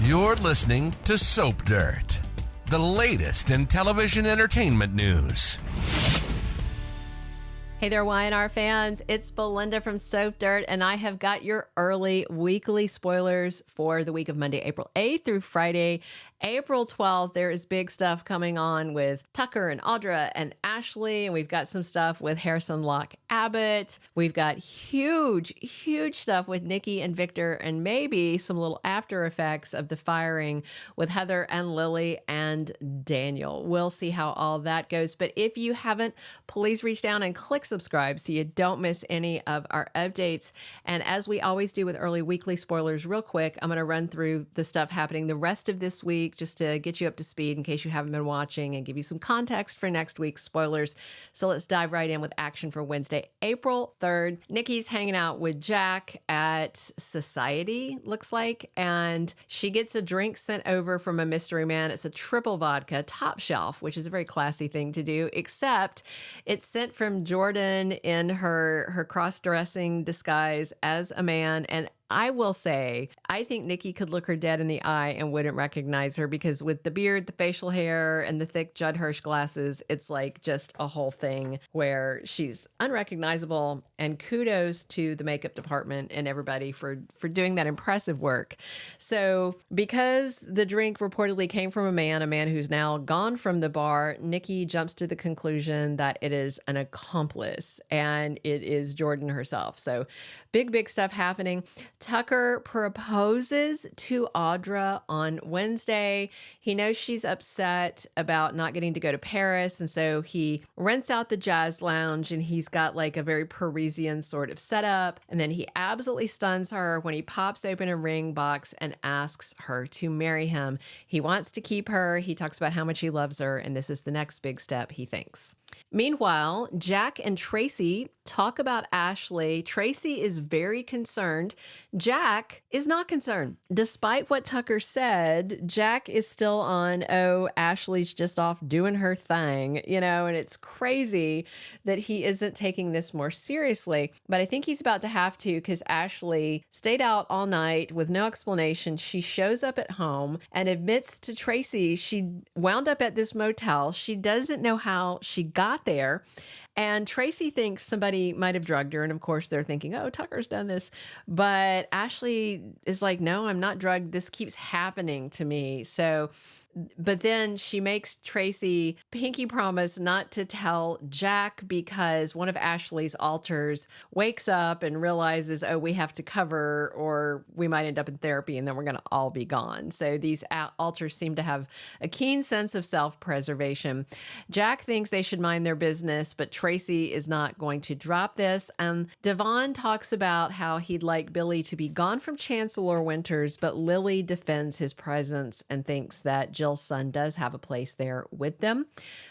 You're listening to Soap Dirt, the latest in television entertainment news. Hey there, Y&R fans. It's Belinda from Soap Dirt, and I have got your early weekly spoilers for the week of Monday, April 8th through Friday, April 12th. There is big stuff coming on with Tucker and Audra and Ashley, and we've got some stuff with Harrison Locke Abbott. We've got huge stuff with Nikki and Victor, and maybe some little after effects of the firing with Heather and Lily and Daniel. We'll see how all that goes. But if you haven't, please reach down and click subscribe so you don't miss any of our updates. And as we always do with early weekly spoilers, real quick, I'm going to run through the stuff happening the rest of this week just to get you up to speed in case you haven't been watching and give you some context for next week's spoilers. So let's dive right in with action for Wednesday, April 3rd. Nikki's hanging out with Jack at Society, looks like, and she gets a drink sent over from a mystery man. It's a triple vodka, top shelf, which is a very classy thing to do, except it's sent from Jordan in her cross-dressing disguise as a man. And I will say, I think Nikki could look her dead in the eye and wouldn't recognize her, because with the beard, the facial hair, and the thick Judd Hirsch glasses, it's like just a whole thing where she's unrecognizable. And kudos to the makeup department and everybody for doing that impressive work. So because the drink reportedly came from a man who's now gone from the bar, Nikki jumps to the conclusion that it is an accomplice and it is Jordan herself. So big stuff happening. Tucker proposes to Audra on Wednesday. He knows she's upset about not getting to go to Paris, and so he rents out the jazz lounge, and he's got like a very Parisian sort of setup. And then he absolutely stuns her when he pops open a ring box and asks her to marry him. He wants to keep her. He talks about how much he loves her, and this is the next big step, he thinks. Meanwhile, Jack and Tracy talk about Ashley. Tracy is very concerned. Jack is not concerned. Despite what Tucker said, Jack is still on, oh, Ashley's just off doing her thing, and it's crazy that he isn't taking this more seriously. But I think he's about to have to, because Ashley stayed out all night with no explanation. She shows up at home and admits to Tracy she wound up at this motel. She doesn't know how she got there. And Tracy thinks somebody might have drugged her. And of course, they're thinking, oh, Tucker's done this. But Ashley is like, no, I'm not drugged. This keeps happening to me. But then she makes Tracy pinky promise not to tell Jack, because one of Ashley's alters wakes up and realizes, oh, we have to cover or we might end up in therapy and then we're going to all be gone. So these alters seem to have a keen sense of self-preservation. Jack thinks they should mind their business, but Tracy is not going to drop this. And Devon talks about how he'd like Billy to be gone from Chancellor Winters, but Lily defends his presence and thinks that Jill's son does have a place there with them.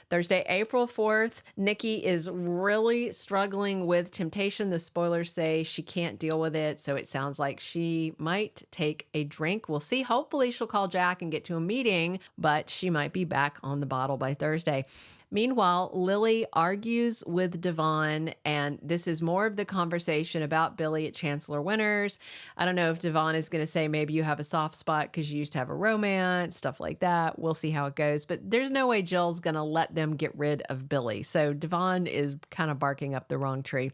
Thursday, April 4th, Nikki is really struggling with temptation. The spoilers say she can't deal with it, so it sounds like she might take a drink. We'll see. Hopefully she'll call Jack and get to a meeting, but she might be back on the bottle by Thursday. Meanwhile, Lily argues with Devon, and this is more of the conversation about Billy at Chancellor Winters. I don't know if Devon is going to say maybe you have a soft spot because you used to have a romance, stuff like that. We'll see how it goes. But there's no way Jill's going to let them get rid of Billy. So Devon is kind of barking up the wrong tree.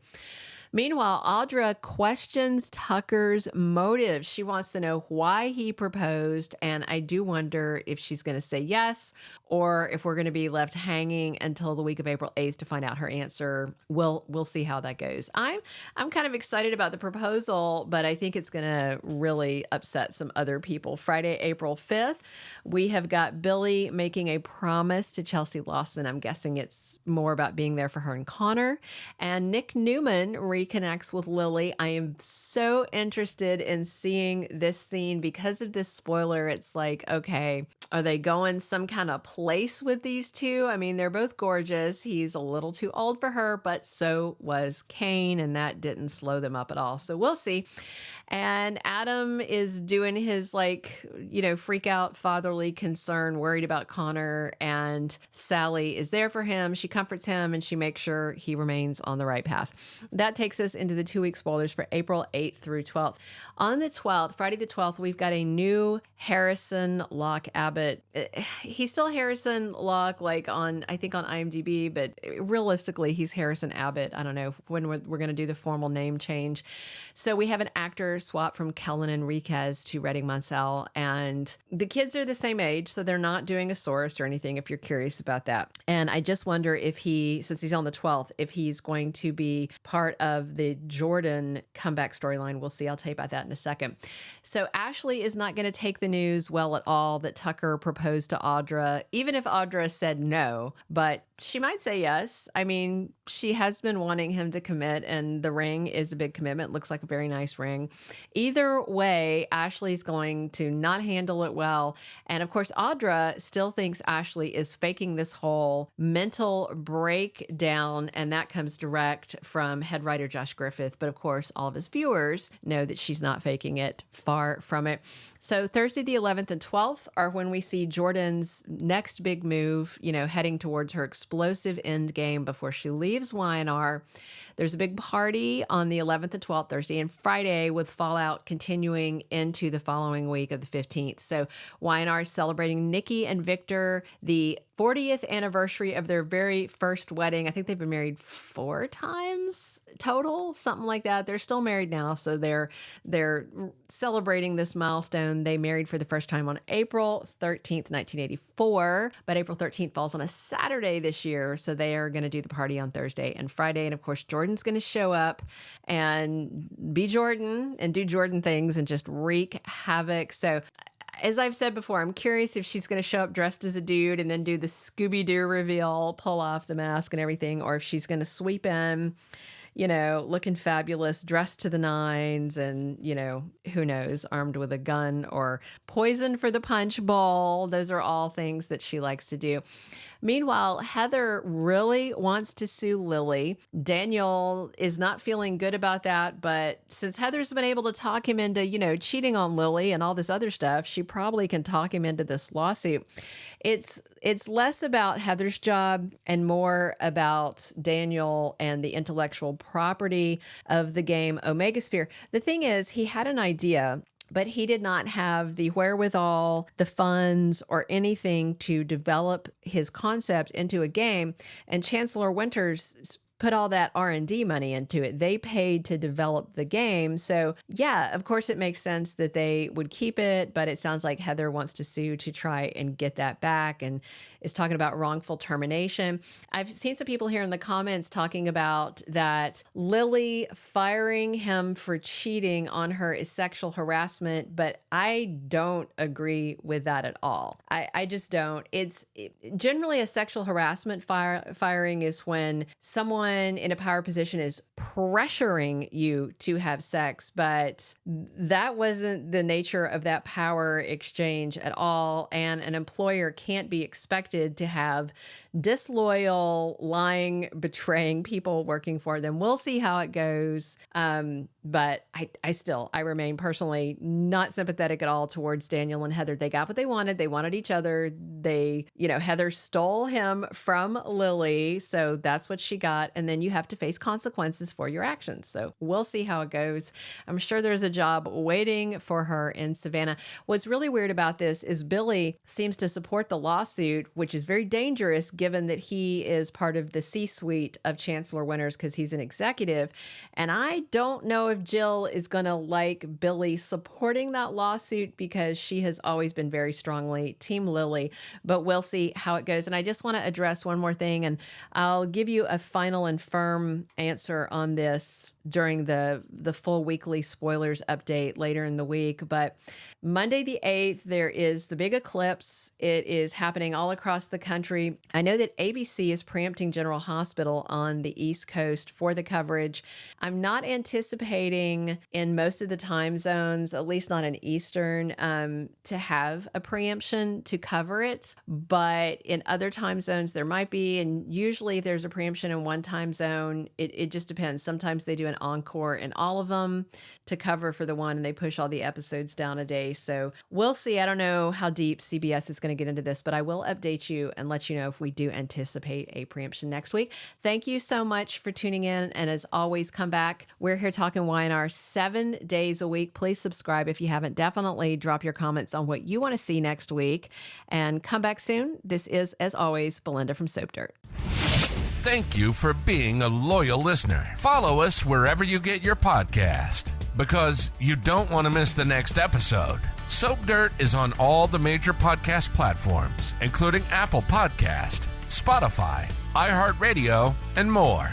Meanwhile, Audra questions Tucker's motives. She wants to know why he proposed, and I do wonder if she's going to say yes or if we're going to be left hanging until the week of April 8th to find out her answer. We'll see how that goes. I'm kind of excited about the proposal, but I think it's going to really upset some other people. Friday, April 5th, we have got Billy making a promise to Chelsea Lawson. I'm guessing it's more about being there for her and Connor. And Nick Newman reconnects with Lily. I am so interested in seeing this scene because of this spoiler. It's like, okay, are they going some kind of place with these two? I mean, they're both gorgeous. He's a little too old for her, but so was Kane, and that didn't slow them up at all. So we'll see. And Adam is doing his freak out fatherly concern, worried about Connor, and Sally is there for him. She comforts him and she makes sure he remains on the right path. That takes takes us into the 2-week spoilers for April 8th through 12th. On the 12th, Friday the 12th, we've got a new Harrison Locke Abbott. He's still Harrison Locke, like I think on IMDb, but realistically, he's Harrison Abbott. I don't know when we're going to do the formal name change. So we have an actor swap from Kellen Enriquez to Redding Munsell, and the kids are the same age, so they're not doing a source or anything, if you're curious about that. And I just wonder if since he's on the 12th, if he's going to be part of the Jordan comeback storyline. We'll see. I'll tell you about that in a second. So Ashley is not going to take the news well at all that Tucker proposed to Audra, even if Audra said no, but she might say yes. I mean, she has been wanting him to commit, and the ring is a big commitment. Looks like a very nice ring. Either way, Ashley's going to not handle it well. And of course, Audra still thinks Ashley is faking this whole mental breakdown, and that comes direct from head writer Josh Griffith. But of course, all of his viewers know that she's not faking it. Far from it. So Thursday, the 11th and 12th are when we see Jordan's next big move, heading towards her explosive end game before she leaves Y&R. There's a big party on the 11th and 12th, Thursday and Friday, with fallout continuing into the following week of the 15th. So Y&R is celebrating Nikki and Victor, the 40th anniversary of their very first wedding. I think they've been married 4 times total, something like that. They're still married now, so they're celebrating this milestone. They married for the first time on April 13th, 1984, but April 13th falls on a Saturday this year, so they are going to do the party on Thursday and Friday. And of course, Jordan's going to show up and be Jordan and do Jordan things and just wreak havoc. So as I've said before, I'm curious if she's going to show up dressed as a dude and then do the Scooby-Doo reveal, pull off the mask and everything, or if she's going to sweep in, looking fabulous, dressed to the nines, and, who knows, armed with a gun or poison for the punch bowl. Those are all things that she likes to do. Meanwhile, Heather really wants to sue Lily. Daniel is not feeling good about that, but since Heather's been able to talk him into, cheating on Lily and all this other stuff, she probably can talk him into this lawsuit. It's less about Heather's job and more about Daniel and the intellectual property of the game Omega Sphere. The thing is, he had an idea, but he did not have the wherewithal, the funds, or anything to develop his concept into a game. And Chancellor Winters put all that R&D money into it. They paid to develop the game. So yeah, of course it makes sense that they would keep it, but it sounds like Heather wants to sue to try and get that back and is talking about wrongful termination. I've seen some people here in the comments talking about that Lily firing him for cheating on her is sexual harassment, but I don't agree with that at all. I just don't. Generally a sexual harassment firing is when someone in a power position is pressuring you to have sex, but that wasn't the nature of that power exchange at all. And an employer can't be expected to have disloyal, lying, betraying people working for them. We'll see how it goes. But I remain personally not sympathetic at all towards Daniel and Heather. They got what they wanted. They wanted each other. Heather stole him from Lily. So that's what she got. And then you have to face consequences for your actions. So we'll see how it goes. I'm sure there's a job waiting for her in Savannah. What's really weird about this is Billy seems to support the lawsuit, which is very dangerous given that he is part of the C-suite of Chancellor Winters because he's an executive. And I don't know if Jill is going to like Billy supporting that lawsuit because she has always been very strongly Team Lily, but we'll see how it goes. And I just want to address one more thing, and I'll give you a final and firm answer on this during the full weekly spoilers update later in the week. But Monday the 8th, there is the big eclipse. It is happening all across the country. I know that ABC is preempting General Hospital on the East Coast for the coverage. I'm not anticipating in most of the time zones, at least not in Eastern, to have a preemption to cover it. But in other time zones, there might be. And usually if there's a preemption in one time zone, it just depends. Sometimes they do an encore in all of them to cover for the one, and they push all the episodes down a day. So we'll see. I don't know how deep CBS is going to get into this, but I will update you and let you know if we do anticipate a preemption next week. Thank you so much for tuning in. And as always, come back. We're here talking Y&R 7 days a week. Please subscribe if you haven't. Definitely drop your comments on what you want to see next week, and come back soon. This is, as always, Belinda from Soap Dirt. Thank you for being a loyal listener. Follow us wherever you get your podcast, because you don't want to miss the next episode. Soap Dirt is on all the major podcast platforms, including Apple Podcast, Spotify, iHeartRadio, and more.